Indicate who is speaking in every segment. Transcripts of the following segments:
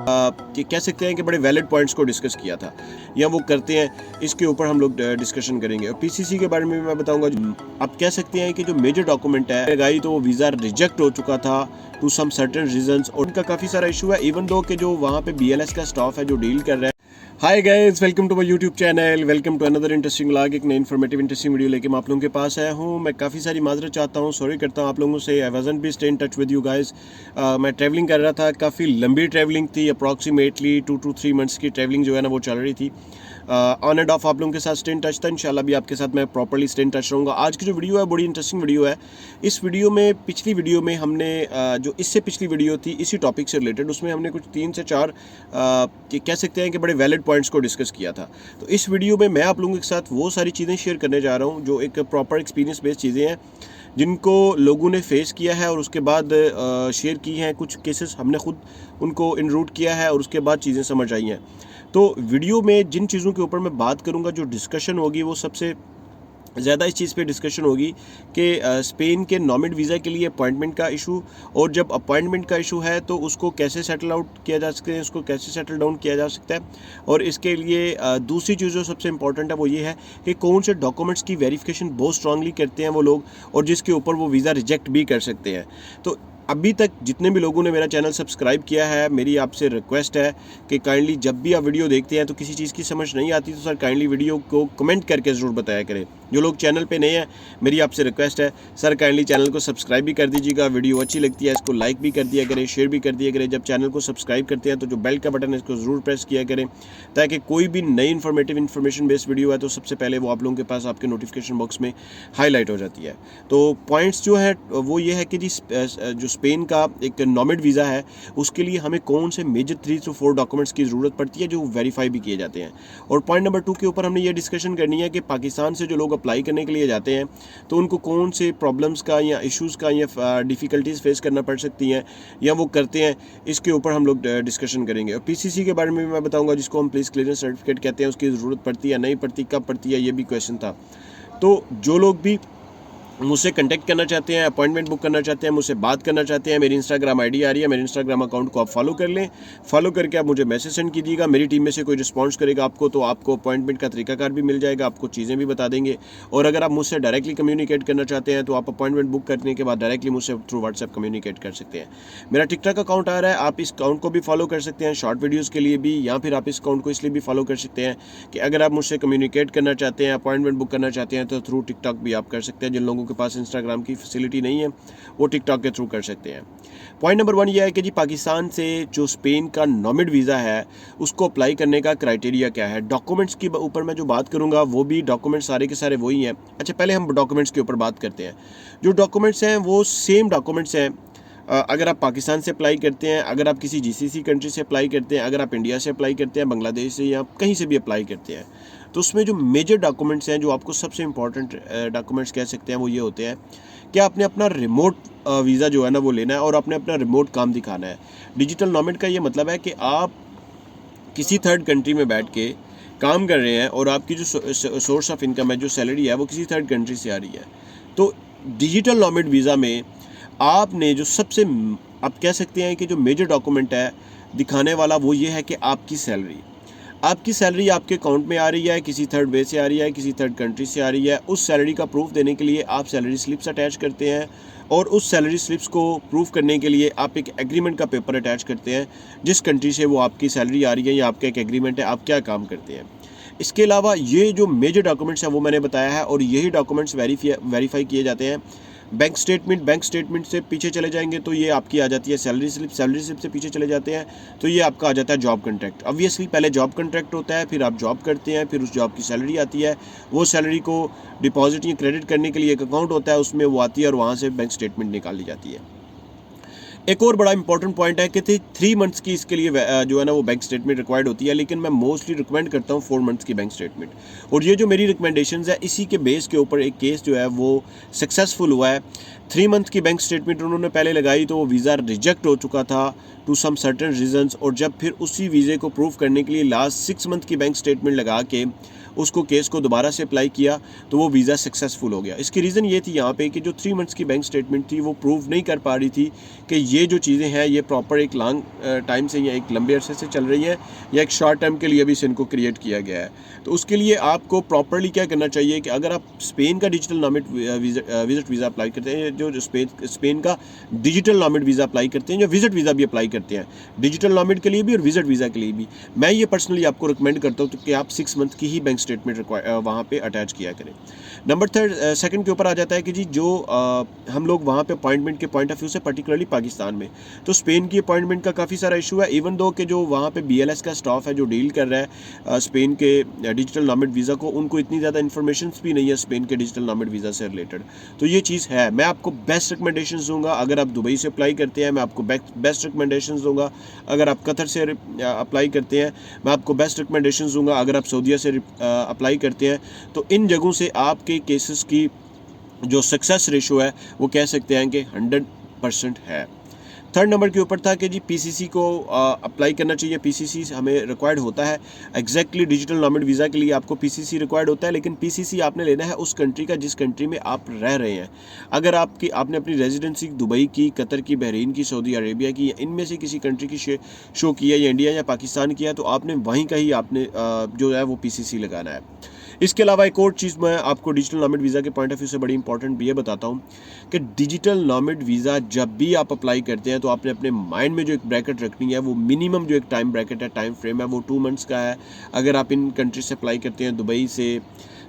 Speaker 1: कि कह सकते हैं कि बड़े वैलिड पॉइंट्स को डिस्कस किया था या वो करते हैं, इसके ऊपर हम लोग डिस्कशन करेंगे। और पीसीसी के बारे में मैं बताऊंगा। आप कह सकते हैं कि जो मेजर डॉक्यूमेंट है लगाई तो वो वीज़ा रिजेक्ट हो चुका था टू सम सर्टेन रीजंस, और उनका काफ़ी सारा इशू है इवन दो कि जो वहाँ पे BLS का स्टाफ है जो डील कर रहा है। Hi guys, welcome to my YouTube channel, welcome to another interesting vlog. एक नई इन्फॉर्मेटिव इंटरेस्टिंग वीडियो लेके मैं आप लोगों के पास आया हूँ। मैं काफ़ी सारी माजरत चाहता हूँ, सॉरी करता हूँ आप लोगों से। I wasn't be stay in touch with you guys. मैं ट्रैवलिंग कर रहा था, काफ़ी लंबी ट्रैवलिंग थी, अप्रॉक्सीमेटली 2 to 3 मंथ्स की ट्रैवलिंग जो है ना वो चल रही थी। ऑन एंड ऑफ आप लोगों के साथ स्टे इन टच था, इंशाल्लाह भी आपके साथ मैं प्रॉपर्ली स्टे इन टच रहूँगा। आज की जो वीडियो है बड़ी इंटरेस्टिंग वीडियो है। इस वीडियो में पिछली वीडियो में हमने जो इससे पिछली वीडियो थी इसी टॉपिक से रिलेटेड, उसमें हमने कुछ 3 से 4 कह सकते हैं कि बड़े वैलिड पॉइंट्स को डिस्कस किया था। तो इस वीडियो में मैं आप लोगों के साथ वो सारी चीज़ें शेयर करने जा रहा हूँ जो एक प्रॉपर एक्सपीरियंस बेस्ड चीज़ें हैं जिनको लोगों ने फेस किया है और उसके बाद शेयर की हैं। कुछ केसेस हमने खुद उनको इनरूट किया है और उसके बाद चीज़ें समझ आई हैं। तो वीडियो में जिन चीज़ों के ऊपर मैं बात करूंगा, जो डिस्कशन होगी वो सबसे ज़्यादा इस चीज़ पे डिस्कशन होगी कि स्पेन के नॉमिड वीज़ा के लिए अपॉइंटमेंट का इशू, और जब अपॉइंटमेंट का इशू है तो उसको कैसे सेटल आउट किया जा सकता है, उसको कैसे सेटल डाउन किया जा सकता है। और इसके लिए दूसरी चीज़ जो सबसे इंपॉर्टेंट है वो ये है कि कौन से डॉक्यूमेंट्स की वेरिफिकेशन बहुत स्ट्रांगली करते हैं वो लोग, और जिसके ऊपर वो वीज़ा रिजेक्ट भी कर सकते हैं। तो अभी तक जितने भी लोगों ने मेरा चैनल सब्सक्राइब किया है, मेरी आपसे रिक्वेस्ट है कि काइंडली जब भी आप वीडियो देखते हैं तो किसी चीज़ की समझ नहीं आती तो सर काइंडली वीडियो को कमेंट करके ज़रूर बताया करें। जो लोग चैनल पे नए हैं, मेरी आपसे रिक्वेस्ट है सर काइंडली चैनल को सब्सक्राइब भी कर दीजिएगा। वीडियो अच्छी लगती है इसको लाइक भी कर दिया करें, शेयर भी कर दिया करें। जब चैनल को सब्सक्राइब करते हैं तो जो बेल का बटन है इसको ज़रूर प्रेस किया करें, ताकि कोई भी नई इन्फॉर्मेशन बेस्ड वीडियो है तो सबसे पहले वो आप लोगों के पास आपके नोटिफिकेशन बॉक्स में हाईलाइट हो जाती है। तो पॉइंट्स जो है वो ये है कि जी जो स्पेन का एक नॉमिड वीज़ा है उसके लिए हमें कौन से मेजर 3 से 4 डॉक्यूमेंट्स की ज़रूरत पड़ती है जो वेरीफाई भी किए जाते हैं। और पॉइंट नंबर 2 के ऊपर हमने ये डिस्कशन करनी है कि पाकिस्तान से जो लोग अप्लाई करने के लिए जाते हैं तो उनको कौन से प्रॉब्लम्स का या इश्यूज़ का या डिफ़िकल्टीज़ फेस करना पड़ सकती हैं या वो करते हैं, इसके ऊपर हम लोग डिस्कशन करेंगे। और PCC के बारे में भी मैं बताऊँगा, जिसको हम पुलिस क्लियरेंस सर्टिफिकेट कहते हैं, उसकी ज़रूरत पड़ती है नहीं पड़ती, कब पड़ती है, ये भी क्वेश्चन था। तो जो लोग भी मुझसे कांटेक्ट करना चाहते हैं, अपॉइंटमेंट बुक करना चाहते हैं, मुझसे बात करना चाहते हैं, मेरी इंस्टाग्राम आईडी आ रही है, मेरे इंस्टाग्राम अकाउंट को आप फॉलो कर लें। फॉलो करके आप मुझे मैसेज सेंड कीजिएगा, मेरी टीम में से कोई रिस्पॉन्स करेगा आपको तो आपको अपॉइंटमेंट का तरीकाकार भी मिल जाएगा, आपको चीज़ें भी बता देंगे। और अगर आप मुझसे डायरेक्टली कम्युनिकेट करना चाहते हैं तो आप अपॉइंटमेंट बुक करने के बाद डायरेक्टली मुझसे थ्रू व्हाट्सएप कम्युनिकेट कर सकते हैं। मेरा टिकटॉक अकाउंट आ रहा है, आप इस अकाउंट को भी फॉलो कर सकते हैं शॉर्ट वीडियोज़ के लिए भी, या फिर आप इस अकाउंट को इसलिए भी फॉलो कर सकते हैं कि अगर आप मुझसे कम्युनिकेट करना चाहते हैं, अपॉइंटमेंट बुक करना चाहते हैं तो थ्रू टिकटॉक भी आप कर सकते हैं। जिन लोगों के पास इंस्टाग्राम की फैसिलिटी नहीं है वो टिकटॉक के थ्रू कर सकते हैं। पॉइंट नंबर 1 ये है कि जी पाकिस्तान से जो स्पेन का नॉमिड वीज़ा है उसको अप्लाई करने का क्राइटेरिया क्या है। डॉक्यूमेंट्स के ऊपर मैं जो बात करूंगा वो भी डॉक्यूमेंट्स सारे के सारे वही हैं। अच्छा, पहले हम डॉक्यूमेंट्स के ऊपर बात करते हैं। जो डॉक्यूमेंट्स हैं वो सेम डॉक्यूमेंट्स हैं अगर आप पाकिस्तान से अप्लाई करते हैं, अगर आप किसी GCC कंट्री से अप्लाई करते हैं, अगर आप इंडिया से अप्लाई करते हैं, बांग्लादेश से, या कहीं से भी अप्लाई करते हैं, तो उसमें जो मेजर डॉक्यूमेंट्स हैं, जो आपको सबसे इंपॉर्टेंट डॉक्यूमेंट्स कह सकते हैं, वो ये होते हैं कि आपने अपना रिमोट वीज़ा जो है ना वो लेना है और आपने अपना रिमोट काम दिखाना है। डिजिटल नॉमिड का ये मतलब है कि आप किसी थर्ड कंट्री में बैठ के काम कर रहे हैं और आपकी जो सोर्स ऑफ इनकम है, जो सैलरी है, वो किसी थर्ड कंट्री से आ रही है। तो डिजिटल नॉमिड वीज़ा में आपने जो सबसे आप कह सकते हैं कि जो मेजर डॉक्यूमेंट है दिखाने वाला वो ये है कि आपकी सैलरी आपके अकाउंट में आ रही है, किसी थर्ड वे से आ रही है, किसी थर्ड कंट्री से आ रही है। उस सैलरी का प्रूफ देने के लिए आप सैलरी स्लिप्स अटैच करते हैं, और उस सैलरी स्लिप्स को प्रूफ करने के लिए आप एक एग्रीमेंट का पेपर अटैच करते हैं जिस कंट्री से वो आपकी सैलरी आ रही है, या आपका एक एग्रीमेंट है, आप क्या काम करते हैं। इसके अलावा ये जो मेजर डॉक्यूमेंट्स हैं वो मैंने बताया है, और यही डॉक्यूमेंट्स वेरीफाई किए जाते हैं। बैंक स्टेटमेंट से पीछे चले जाएंगे तो ये आपकी आ जाती है सैलरी स्लिप से पीछे चले जाते हैं तो ये आपका आ जाता है जॉब कॉन्ट्रैक्ट। ऑब्वियसली पहले जॉब कॉन्ट्रैक्ट होता है, फिर आप जॉब करते हैं, फिर उस जॉब की सैलरी आती है। वो सैलरी को डिपॉजिट या क्रेडिट करने के लिए एक अकाउंट होता है, उसमें वो आती है और वहाँ से बैंक स्टेटमेंट निकाली जाती है। एक और बड़ा इंपॉर्टेंट पॉइंट है कि 3 मंथ्स की इसके लिए जो है ना वो बैंक स्टेटमेंट रिक्वायर्ड होती है, लेकिन मैं मोस्टली रिकमेंड करता हूँ 4 मंथ्स की बैंक स्टेटमेंट। और ये जो मेरी रिकमेंडेशंस है इसी के बेस के ऊपर एक केस जो है वो सक्सेसफुल हुआ है। 3 मंथ की बैंक स्टेटमेंट उन्होंने पहले लगाई तो वो वीज़ा रिजेक्ट हो चुका था टू सम सर्टेन रीजंस, और जब फिर उसी वीज़े को प्रूव करने के लिए लास्ट 6 मंथ की बैंक स्टेटमेंट लगा के उसको केस को दोबारा से अप्लाई किया तो वो वीज़ा सक्सेसफुल हो गया। इसकी रीज़न ये थी यहाँ पे कि जो 3 मंथ्स की बैंक स्टेटमेंट थी वो प्रूव नहीं कर पा रही थी कि ये जो चीज़ें हैं ये प्रॉपर एक लॉन्ग टाइम से या एक लंबे अरसे से चल रही हैं या एक शॉर्ट टर्म के लिए भी इनको क्रिएट किया गया है। तो उसके लिए आपको प्रॉपरली क्या करना चाहिए कि अगर आप स्पेन का डिजिटल नॉमिड विजिट वीज़ा अप्लाई करते हैं, जो स्पेन का डिजिटल नॉमिड वीज़ा अप्लाई करते हैं, जो विजिट वीज़ा भी अप्लाई करते हैं, डिजिटल नॉमिड के लिए भी और विजिट वीज़ा के लिए भी, मैं ये पर्सनली आपको रिकमेंड करता हूँ कि आप 6 मंथ की ही बैंक स्टेटमेंट वहाँ पे अटैच किया करें। नंबर सेकंड के ऊपर आ जाता है कि जी जो हम लोग वहाँ पे अपॉइंटमेंट के पॉइंट ऑफ व्यू से, पर्टिकुलरली पाकिस्तान में, तो स्पेन की अपॉइंटमेंट का काफ़ी सारा इशू है। इवन दो कि जो वहाँ पे BLS का स्टाफ है जो डील कर रहा है स्पेन के डिजिटल नॉमिड वीज़ा को, उनको इतनी ज़्यादा इन्फॉर्मेशन भी नहीं है स्पेन के डिजिटल नॉमिड वीज़ा से रिलेटेड। तो ये चीज़ है। मैं आपको बेस्ट रिकमेंडेशन दूंगा अगर आप दुबई से अप्लाई करते हैं, मैं आपको बेस्ट रिकमेंडेशन दूंगा अगर आप कतर से अप्लाई करते हैं, मैं आपको बेस्ट रिकमेंडेशन दूंगा अगर आप सऊदीया से अप्लाई करते हैं। तो इन जगहों से आपके केसेस की जो सक्सेस रेशो है वो कह सकते हैं कि 100% है। थर्ड नंबर के ऊपर था कि जी PCC को अप्लाई करना चाहिए। PCC हमें रिक्वायर्ड होता है एग्जैक्टली डिजिटल नॉमिड वीज़ा के लिए आपको PCC रिक्वायर्ड होता है, लेकिन PCC आपने लेना है उस कंट्री का जिस कंट्री में आप रह रहे हैं। अगर आपने अपनी रेजिडेंसी दुबई की, कतर की, बहरीन की, सऊदी अरेबिया की, इनमें से किसी कंट्री की शो किया या इंडिया या पाकिस्तान किया, तो आपने वहीं का ही आपने जो है वो PCC लगाना है। इसके अलावा एक और चीज़ मैं आपको डिजिटल नॉमिड वीज़ा के पॉइंट ऑफ व्यू से बड़ी इंपॉर्टेंट ये बताता हूँ कि डिजिटल नॉमिड वीज़ा जब भी आप अप्लाई करते हैं तो आपने अपने माइंड में जो एक ब्रैकेट रखनी है, वो मिनिमम जो एक टाइम ब्रैकेट है, टाइम फ्रेम है, वो 2 मंथ्स का है। अगर आप इन कंट्री से अप्लाई करते हैं, दुबई से,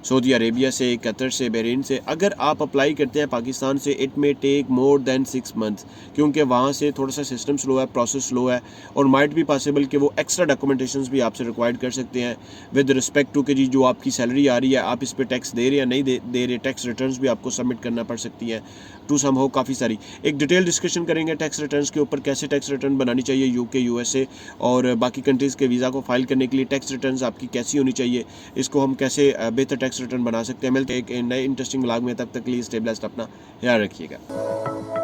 Speaker 1: सऊदी अरेबिया से, कतर से, बहरीन से, अगर आप अप्लाई करते हैं पाकिस्तान से, it may take more than 6 months, क्योंकि वहाँ से थोड़ा सा सिस्टम स्लो है, प्रोसेस स्लो है, और माइट भी पॉसिबल कि वो एक्स्ट्रा डॉक्यूमेंटेशंस भी आपसे रिक्वायर्ड कर सकते हैं विद रिस्पेक्ट टू कि जी जो आपकी सैलरी आ रही है आप इस पर टैक्स दे रहे हैं या नहीं दे रहे, टैक्स रिटर्न्स भी आपको सबमिट करना पड़ सकती हैं टू सम हो काफ़ी सारी। एक डिटेल डिस्कशन करेंगे टैक्स रिटर्न्स के ऊपर, कैसे टैक्स रिटर्न बनानी चाहिए UK, USA और बाकी कंट्रीज़ के वीज़ा को फाइल करने के लिए टैक्स रिटर्न्स आपकी कैसी होनी चाहिए, इसको हम कैसे बेहतर टैक्स रिटर्न बना सकते हैं। मिलते एक नए इंटरेस्टिंग व्लॉग में, तब तक के लिए स्टे ब्लेस्ड, अपना ख्याल रखिएगा।